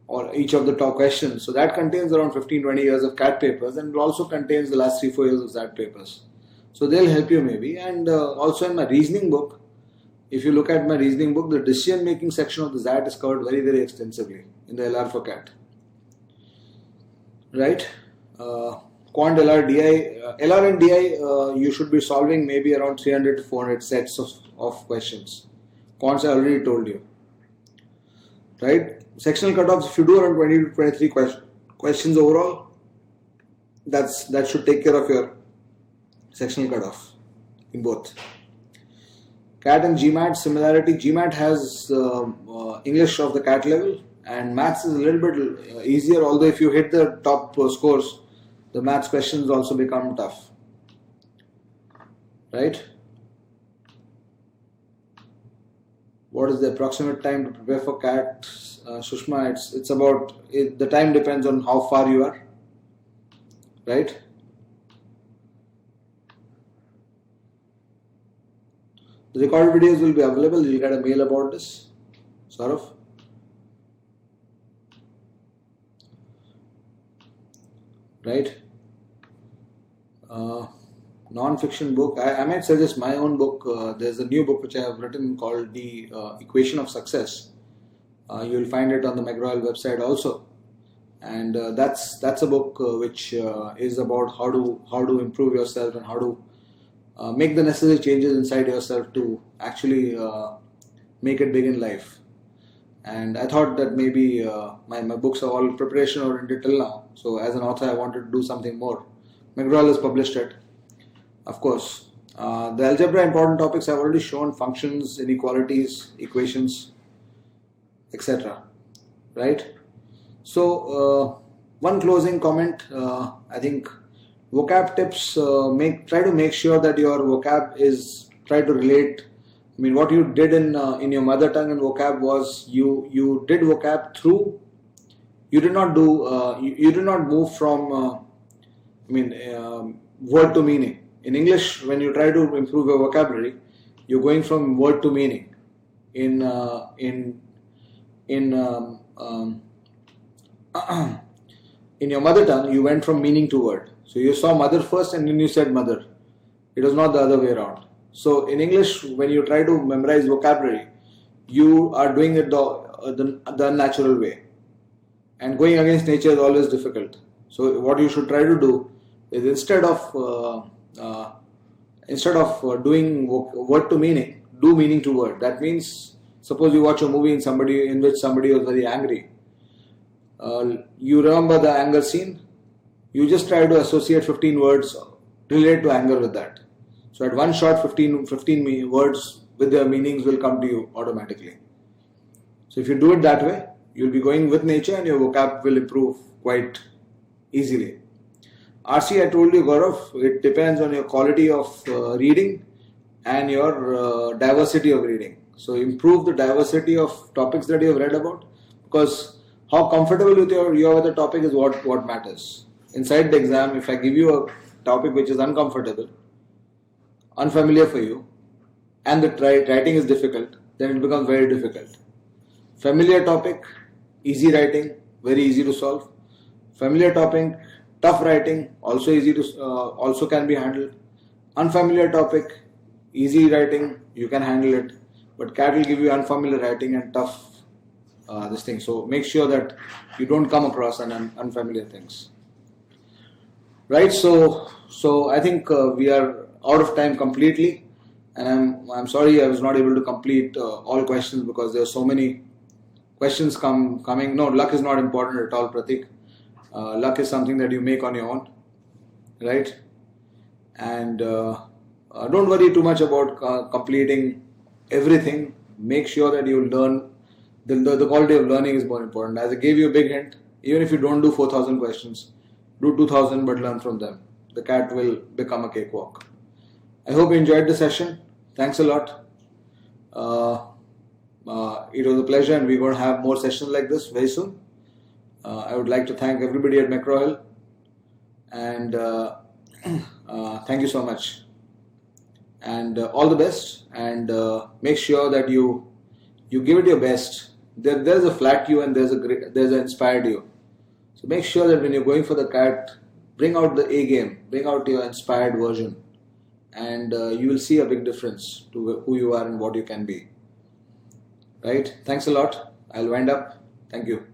or each of the top questions. So that contains around 15-20 years of CAT papers, and it also contains the last 3-4 years of ZAD papers. So they'll help you maybe. And also in my reasoning book, if you look at my reasoning book, the decision making section of the ZAD is covered very, very extensively in the LR for CAT. Right? Quant LR, DI, LR and DI, you should be solving maybe around 300 to 400 sets of questions. Quants I already told you. Right? Sectional cutoffs, if you do around 20 to 23 questions overall, that should take care of your sectional cutoff in both. CAT and GMAT similarity. GMAT has English of the CAT level, and maths is a little bit easier, although if you hit the top scores, the maths questions also become tough. Right? What is the approximate time to prepare for CAT? Sushma, it's about, the time depends on how far you are. Right? The recorded videos will be available. You'll get a mail about this. Saurav? Right? Non-fiction book. I might suggest my own book. There's a new book which I have written called The Equation of Success. You'll find it on the McGraw website also. And that's a book which is about how to improve yourself and how to make the necessary changes inside yourself to actually make it big in life. And I thought that maybe my books are all preparation oriented till now. So as an author, I wanted to do something more. McGraw has published it, of course. The algebra important topics I've already shown: functions, inequalities, equations, etc. Right? So one closing comment. I think vocab tips. Try to make sure that your vocab is try to relate. I mean, what you did in your mother tongue and vocab was you did vocab through. You did not do. You did not move from. Word to meaning. In English, when you try to improve your vocabulary, you're going from word to meaning. In your mother tongue, you went from meaning to word. So you saw mother first, and then you said mother. It was not the other way around. So in English, when you try to memorize vocabulary, you are doing it the unnatural way. And going against nature is always difficult. So what you should try to do is instead of doing word to meaning, do meaning to word. That means, suppose you watch a movie in which somebody was very angry. You remember the anger scene. You just try to associate 15 words related to anger with that. So at one shot, 15 words with their meanings will come to you automatically. So if you do it that way, you'll be going with nature and your vocab will improve quite easily. RC, I told you, Gaurav, it depends on your quality of reading and your diversity of reading. So improve the diversity of topics that you have read about, because How comfortable you are with the topic is what matters. Inside the exam, if I give you a topic which is uncomfortable, unfamiliar for you, and the writing is difficult, then it becomes very difficult. Familiar topic, easy writing, very easy to solve. Familiar topic, tough writing, also easy to also can be handled. Unfamiliar topic, easy writing, you can handle it, but CAT will give you unfamiliar writing and tough this thing. So make sure that you don't come across unfamiliar things. Right? So I think we are out of time completely, and I'm sorry I was not able to complete all questions because there are so many questions coming. No, luck is not important at all, Pratik. Luck is something that you make on your own, right? And don't worry too much about completing everything. Make sure that you learn. The quality of learning is more important. As I gave you a big hint, even if you don't do 4,000 questions, do 2,000 but learn from them. The CAT will become a cakewalk. I hope you enjoyed the session. Thanks a lot. It was a pleasure, and we're going to have more sessions like this very soon. I would like to thank everybody at McGraw-Hill, and thank you so much. And all the best, and make sure that you give it your best. There's a flat you and there's an inspired you. So make sure that when you're going for the CAT, bring out the A game, bring out your inspired version, and you will see a big difference to who you are and what you can be. Right? Thanks a lot. I'll wind up. Thank you.